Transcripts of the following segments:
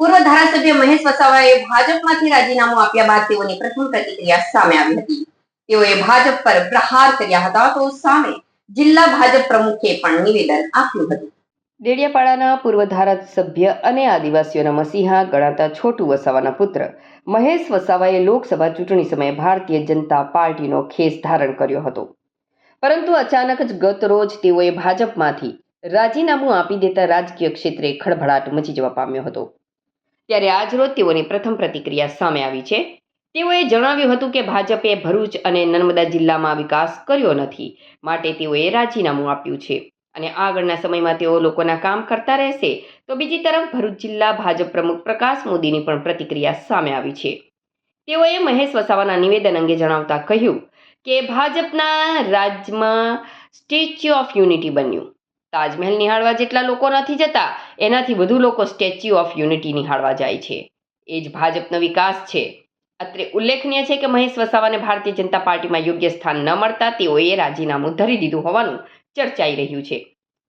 પૂર્વ ધારાસભ્ય મહેશ વસાવાએ ભાજપમાંથી રાજીનામું આપ્યા બાદ તેઓની પ્રથમ પ્રતિક્રિયા સામે આવી હતી. તેઓએ ભાજપ પર પ્રહાર કર્યા હતા તો સામે જિલ્લા ભાજપ પ્રમુખે પણ નિવેદન આપ્યું હતું. ડેડિયાપાડાના પૂર્વ ધારાસભ્ય અને આદિવાસીઓના મસીહા ગણાતા છોટુ વસાવાના પુત્ર મહેશ વસાવાએ લોકસભા ચૂંટણી સમયે ભારતીય જનતા પાર્ટીનો ખેસ ધારણ કર્યો હતો, પરંતુ અચાનક જ ગત રોજ તેઓએ ભાજપમાંથી રાજીનામું આપી દેતા રાજકીય ક્ષેત્રે ખળભળાટ મચી જવા પામ્યો હતો. ત્યારે આજરોજ તેઓની પ્રથમ પ્રતિક્રિયા સામે આવી છે. તેઓએ જણાવ્યું હતું કે ભાજપે ભરૂચ અને નર્મદા જિલ્લામાં વિકાસ કર્યો નથી, માટે તેઓએ રાજીનામું આપ્યું છે અને આગળના સમયમાં તેઓ લોકોના કામ કરતા રહેશે. તો બીજી તરફ ભરૂચ જિલ્લા ભાજપ પ્રમુખ પ્રકાશ મોદીની પણ પ્રતિક્રિયા સામે આવી છે. તેઓએ મહેશ વસાવાના નિવેદન અંગે જણાવતા કહ્યું કે ભાજપના રાજમાં સ્ટેચ્યુ ઓફ યુનિટી બન્યું. તાજમહેલ નિહાળવા જેટલા લોકો નથી જતા, એનાથી વધુ લોકો સ્ટેચ્યુ ઓફ યુનિટી નિહાળવા જાય છે. એ જ ભાજપનો વિકાસ છે. અત્રે ઉલ્લેખનીય છે કે મહેશ વસાવાને ભારતીય જનતા પાર્ટીમાં યોગ્ય સ્થાન ન મળતા તેઓએ રાજીનામું ધરી દીધું હોવાનું ચર્ચાઈ રહ્યું છે.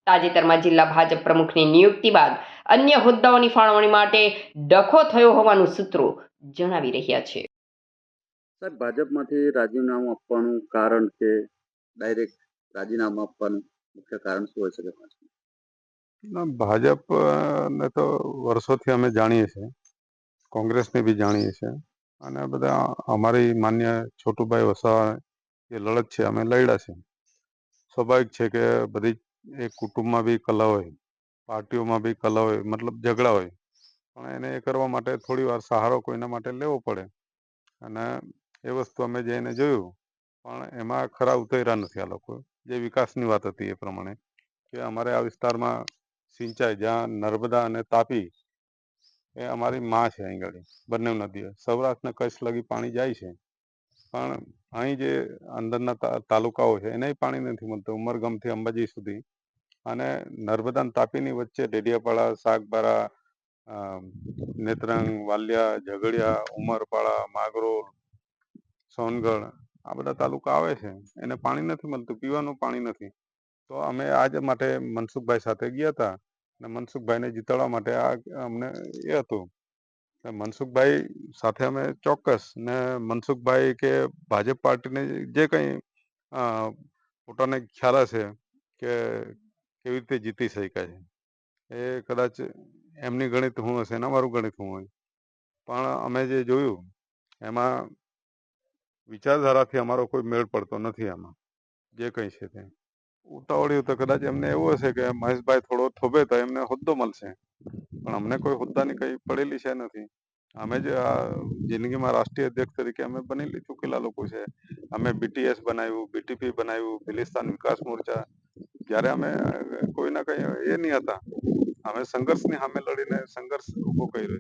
તાજેતરમાં જિલ્લા ભાજપ પ્રમુખની નિયુક્તિ બાદ અન્ય હોદ્દાઓની ફાળવણી માટે ડખો થયો હોવાનું સૂત્રો જણાવી રહ્યા છે. સાહેબ, ભાજપમાંથી રાજીનામું આપવાનું કારણ કે ડાયરેક્ટ રાજીનામું આપવાનું મુખ્ય કારણ શું હોઈ શકે? ભાજપ ને તો વર્ષોથી અમે જાણીએ છીએ, કોંગ્રેસને બી જાણીએ છીએ અને બધા અમારી માન્ય છોટુભાઈ વસાવા એ લડત છે અમે લડ્યા છે. સ્વાભાવિક છે કે બધી એક કુટુંબમાં બી કલા હોય, પાર્ટીઓમાં બી કલા હોય, મતલબ ઝઘડા હોય, પણ એને એ કરવા માટે થોડી વાર સહારો કોઈના માટે લેવો પડે અને એ વસ્તુ અમે જઈને જોયું, પણ એમાં ખરા ઉતર્યા નથી આ લોકો. જે વિકાસની વાત હતી એ પ્રમાણે કે અમારે આ વિસ્તારમાં સિંચાઈ, જ્યાં નર્મદા અને તાપી એ અમારી માં છે, અહીં આગળ બંને નદીઓ સૌરાષ્ટ્રના કચ્છ લગી પાણી જાય છે, પણ અહીં જે અંદરના તાલુકાઓ છે એને પાણી નથી મળતું, ઉમરગામથી અંબાજી સુધી. અને નર્મદા અને તાપીની વચ્ચે ડેડિયાપાડા, સાગબારા, નેત્રંગ, વાલિયા, ઝઘડિયા, ઉમરપાડા, માગરોળ, સોનગઢ આ બધા તાલુકા આવે છે, એને પાણી નથી મળતું, પીવાનું પાણી નથી. તો અમે આજ માટે મનસુખભાઈ સાથે ગયા હતા અને મનસુખભાઈને જીતાડવા માટે આ અમને એ હતું. મનસુખભાઈ સાથે અમે ચોક્કસ ને મનસુખભાઈ કે ભાજપ પાર્ટીને જે કંઈ પોતાને ખ્યાલ હશે કે કેવી રીતે જીતી શકાય છે, એ કદાચ એમની ગણિત હું હશે ને અમારું ગણિત હું હોય, પણ અમે જે જોયું એમાં વિચારધારાથી અમારો કોઈ મેળ પડતો નથી. આમાં જે કંઈ છે તે ઉતાવળ્યું તો કદાચ એમને એવું હશે કે મહેશભાઈ થોડો થોભે તો એમને હોદ્દો મળશે, પણ અમને કોઈ હોદ્દાની કંઈ પડેલી છે નથી. અમે જે આ જિંદગીમાં રાષ્ટ્રીય અધ્યક્ષ તરીકે અમે બની ચૂકેલા લોકો છે. અમે BTS બનાવ્યું, BTP બનાવ્યું, ભિલિસ્તાન વિકાસ મોરચા, જ્યારે અમે કોઈના કંઈ એ નહીં હતા, અમે સંઘર્ષની સામે લડીને સંઘર્ષ ઉભો કર્યો.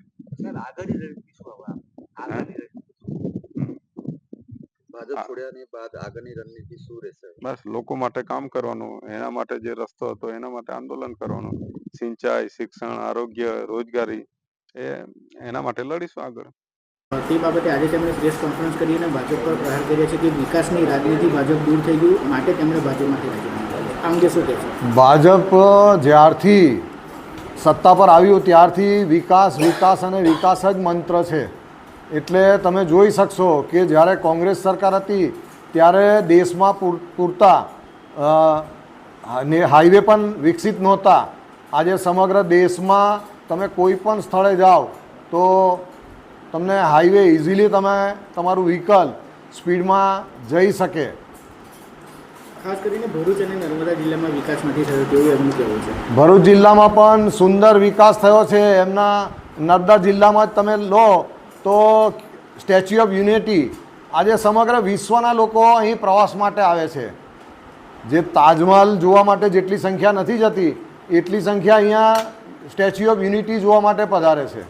ભાજપ છોડ્યાની બાદ આગળની રણનીતિ શું રહેશે? બસ લોકો માટે કામ કરવાનું, એના માટે જે રસ્તો હતો એના માટે આંદોલન કરવાનું, સિંચાઈ, શિક્ષણ, આરોગ્ય, રોજગારી, એના માટે લડીશું આગળ. તે બાબતે આજે તેમણે પ્રેસ કોન્ફરન્સ કરીને ભાજપ પર પ્રહાર કર્યો છે કે વિકાસની રાજનીતિ ભાજપ દૂર થઈ ગયું, માટે તેમણે ભાજપમાંથી રાજીનામું આપ્યું. આ અંગે શું કહેશો? ભાજપ જ્યારથી સત્તા પર આવ્યું ત્યારથી વિકાસ વિકાસ અને વિકાસ જ મંત્ર છે. એટલે તમે જોઈ શકશો કે જ્યારે કોંગ્રેસ સરકાર હતી ત્યારે દેશમાં પૂરતા હાઈવે પણ વિકસિત નહોતા. આજે સમગ્ર દેશમાં તમે કોઈ પણ સ્થળે જાઓ તો તમને હાઈવે ઇઝીલી તમે તમારું વ્હીકલ સ્પીડમાં જઈ શકે. ખાસ કરીને ભરૂચ અને નર્મદા જિલ્લામાં વિકાસ નથી થયો તેવું એમનું કહેવું છે. ભરૂચ જિલ્લામાં પણ સુંદર વિકાસ થયો છે. એમના નર્મદા જિલ્લામાં જ તમે લો તો સ્ટેચ્યુ ઓફ યુનિટી, આજે સમગ્ર વિશ્વના લોકો અહીં પ્રવાસ માટે આવે છે. જે તાજમહલ જોવા માટે જેટલી સંખ્યા નથી જતી એટલી સંખ્યા અહીંયા સ્ટેચ્યુ ઓફ યુનિટી જોવા માટે પધારે છે.